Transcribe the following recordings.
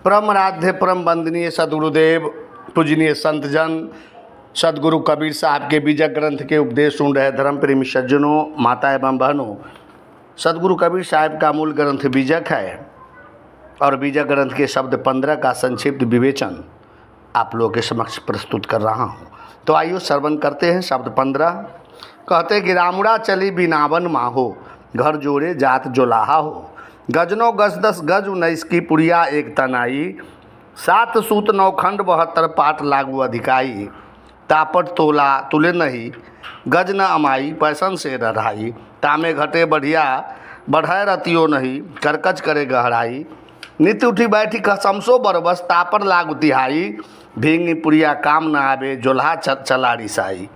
परम आराध्य परम वंदनीय सदगुरुदेव पूजनीय संतजन सदगुरु कबीर साहब के बीजक ग्रंथ के उपदेश सुन रहे धर्म प्रेमी सज्जनों, माता एवं बहनों, सदगुरु कबीर साहब का मूल ग्रंथ बीजक है और बीजक ग्रंथ के शब्द 15 का संक्षिप्त विवेचन आप लोगों के समक्ष प्रस्तुत कर रहा हूँ। तो आइए श्रवण करते हैं। शब्द 15 कहते कि रामुड़ा चली बिनावन माहो, घर जोड़े जात जोलाहा हो। गजनो गज 10 गज 19 की पुड़िया एक तनाई, 7 सूत 9 खंड 72 पाठ लागू अधिकाई। तापट तोला तुले नहीं, गज न अमाई पैसन से रढ़ाई। तामे घटे बढ़िया बढ़ाए रतियो नहीं, करकच करे गहराई। नित्य उठी बैठी कसमसो बरबस, तापर लागू तिहाई। भींगी पुड़िया काम न आवे, जोल्हा चला रिसाई।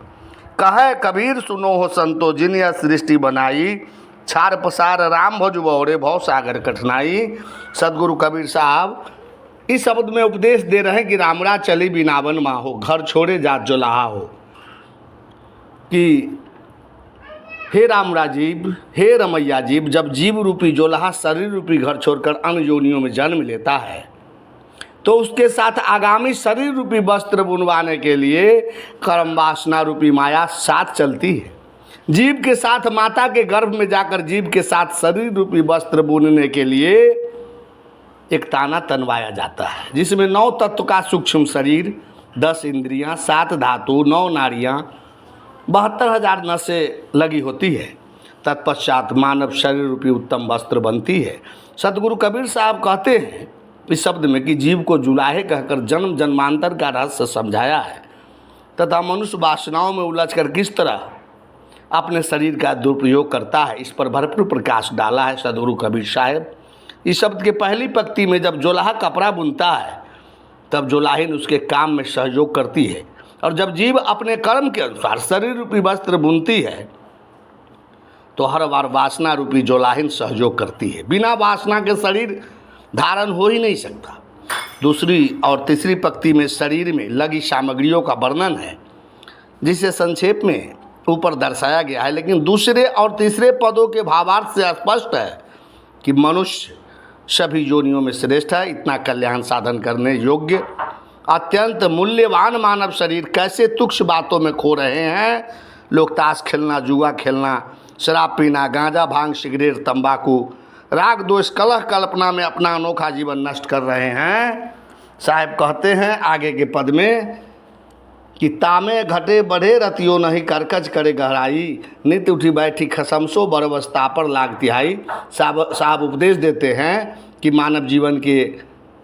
कहे कबीर सुनो हो संतो, जिन यह सृष्टि बनाई। छार पसार राम भज बौरे, भव सागर कठिनाई। सदगुरु कबीर साहब इस शब्द में उपदेश दे रहे हैं कि रामड़ा चली बिनावन माहो, घर छोड़े जात जोलाहा हो। कि हे रामड़ा जीव, हे रमैया जीव, जब जीव रूपी जोलाहा शरीर रूपी घर छोड़कर अन्य योनियों में जन्म लेता है तो उसके साथ आगामी शरीर रूपी वस्त्र बुनवाने के लिए कर्म वासना रूपी माया साथ चलती है। जीव के साथ माता के गर्भ में जाकर जीव के साथ शरीर रूपी वस्त्र बुनने के लिए एक ताना तनवाया जाता है, जिसमें 9 तत्व का सूक्ष्म शरीर, 10 इंद्रियां, 7 धातु, 9 नाड़ियां, 72,000 नसें लगी होती है। तत्पश्चात मानव शरीर रूपी उत्तम वस्त्र बनती है। सदगुरु कबीर साहब कहते हैं इस शब्द में कि जीव को जुलाहे कहकर जन्म जन्मांतर का रहस्य समझाया है तथा मनुष्य वासनाओं में उलझकर किस तरह अपने शरीर का दुरुपयोग करता है, इस पर भरपूर प्रकाश डाला है सदगुरु कबीर साहब। इस शब्द के पहली पंक्ति में जब जोलाहा कपड़ा बुनता है तब जोलाहिन उसके काम में सहयोग करती है, और जब जीव अपने कर्म के अनुसार शरीर रूपी वस्त्र बुनती है तो हर बार वासना रूपी जोलाहिन सहयोग करती है। बिना वासना के शरीर धारण हो ही नहीं सकता। दूसरी और तीसरी पंक्ति में शरीर में लगी सामग्रियों का वर्णन है, जिसे संक्षेप में ऊपर दर्शाया गया है, लेकिन दूसरे और तीसरे पदों के भावार्थ से स्पष्ट है कि मनुष्य सभी योनियों में श्रेष्ठ है। इतना कल्याण साधन करने योग्य अत्यंत मूल्यवान मानव शरीर कैसे तुच्छ बातों में खो रहे हैं। लोग ताश खेलना, जुआ खेलना, शराब पीना, गांजा भांग सिगरेट तंबाकू, राग दोष कलह कल्पना में अपना अनोखा जीवन नष्ट कर रहे हैं। साहब कहते हैं आगे के पद में कि तामे घटे बढ़े रतियो नहीं, करकच करे गहराई। नित्य उठी बैठी खसमसो बरबस्ता पर लाग तिहाई। साहब उपदेश देते हैं कि मानव जीवन के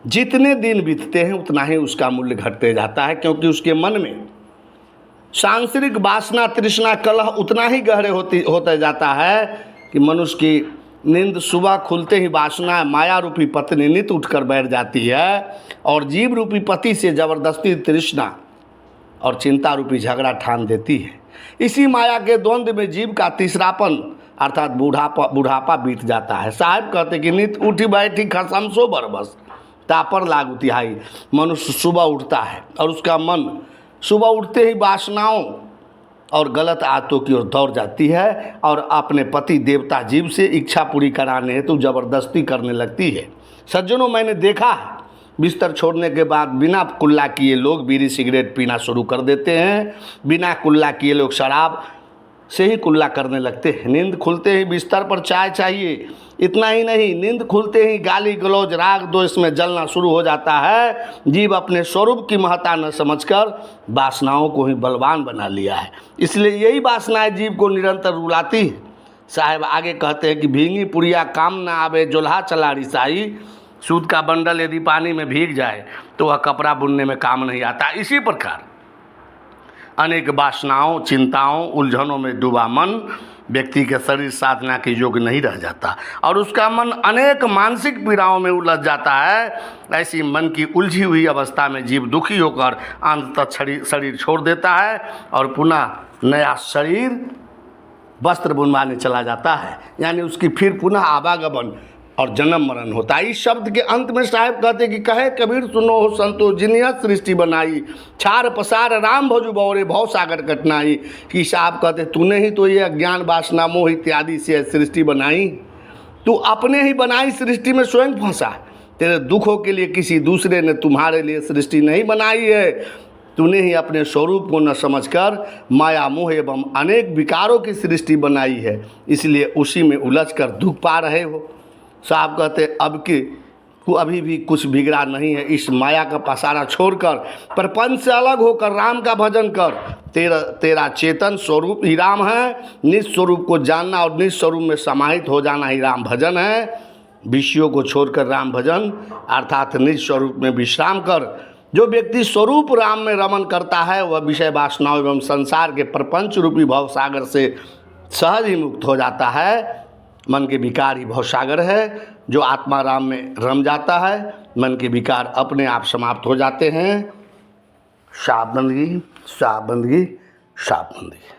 जितने दिन बीतते हैं उतना ही उसका मूल्य घटते जाता है, क्योंकि उसके मन में सांसारिक वासना तृष्णा कलह उतना ही गहरे होते जाता है कि मनुष्य की नींद सुबह खुलते ही वासना माया रूपी पत्नी नित उठकर बैठ जाती है और जीव रूपी पति से जबरदस्ती तृष्णा और चिंता रूपी झगड़ा ठान देती है। इसी माया के द्वंद्व में जीव का तीसरापन अर्थात बुढ़ापा बीत जाता है। साहब कहते कि नित उठी बैठी खसमसो बरबस, तापर लागू तिहाई। मनुष्य सुबह उठता है और उसका मन सुबह उठते ही वासनाओं और गलत आदतों की ओर दौड़ जाती है और अपने पति देवता जीव से इच्छा पूरी कराने हेतु जबरदस्ती करने लगती है। सज्जनों, मैंने देखा है बिस्तर छोड़ने के बाद बिना कुल्ला किए लोग बीड़ी सिगरेट पीना शुरू कर देते हैं। बिना कुल्ला किए लोग शराब से ही कुल्ला करने लगते हैं। नींद खुलते ही बिस्तर पर चाय चाहिए। इतना ही नहीं, नींद खुलते ही गाली गलौज राग दोष में जलना शुरू हो जाता है। जीव अपने स्वरूप की महत्ता न समझकर वासनाओं को ही बलवान बना लिया है, इसलिए यही वासनाएं जीव को निरंतर रुलाती है। साहब आगे कहते हैं कि भींगी पुड़िया काम न आवे, जोल्हा चला रिसाई। सूत का बंडल यदि पानी में भीग जाए तो वह कपड़ा बुनने में काम नहीं आता। इसी प्रकार अनेक वासनाओं, चिंताओं, उलझनों में डूबा मन व्यक्ति के शरीर साधना के योग्य नहीं रह जाता और उसका मन अनेक मानसिक पीड़ाओं में उलझ जाता है। ऐसी मन की उलझी हुई अवस्था में जीव दुखी होकर अंततः शरीर छोड़ देता है और पुनः नया शरीर वस्त्र बुनवाने चला जाता है, यानी उसकी फिर पुनः आवागमन और जन्म मरण होता है। इस शब्द के अंत में साहब कहते कि कहे कबीर सुनो हो संतो, जिनिया सृष्टि बनाई। छार पसार राम भजु बौरे, भव सागर कठिनाई। कि साहब कहते तूने ही तो ये अज्ञान वासना मोह इत्यादि से सृष्टि बनाई, तू अपने ही बनाई सृष्टि में स्वयं फंसा। तेरे दुखों के लिए किसी दूसरे ने तुम्हारे लिए सृष्टि नहीं बनाई है। तूने ही अपने स्वरूप को न समझकर माया मोह एवं अनेक विकारों की सृष्टि बनाई है, इसलिए उसी में उलझकर दुख पा रहे हो। साहब कहते अब कि अभी भी कुछ बिगड़ा नहीं है। इस माया का पसारा छोड़कर प्रपंच से अलग होकर राम का भजन कर। तेरा चेतन स्वरूप ही राम है। निज स्वरूप को जानना और निज स्वरूप में समाहित हो जाना ही राम भजन है। विषयों को छोड़कर राम भजन अर्थात निज स्वरूप में विश्राम कर। जो व्यक्ति स्वरूप राम में रमन करता है वह विषय वासनाओं एवं संसार के प्रपंच रूपी भव सागर से सहज ही मुक्त हो जाता है। मन के विकार ही भव सागर है। जो आत्मा राम में रम जाता है मन के विकार अपने आप समाप्त हो जाते हैं। साफ बंदगी, साफ बंदगी, साफ बंदगी।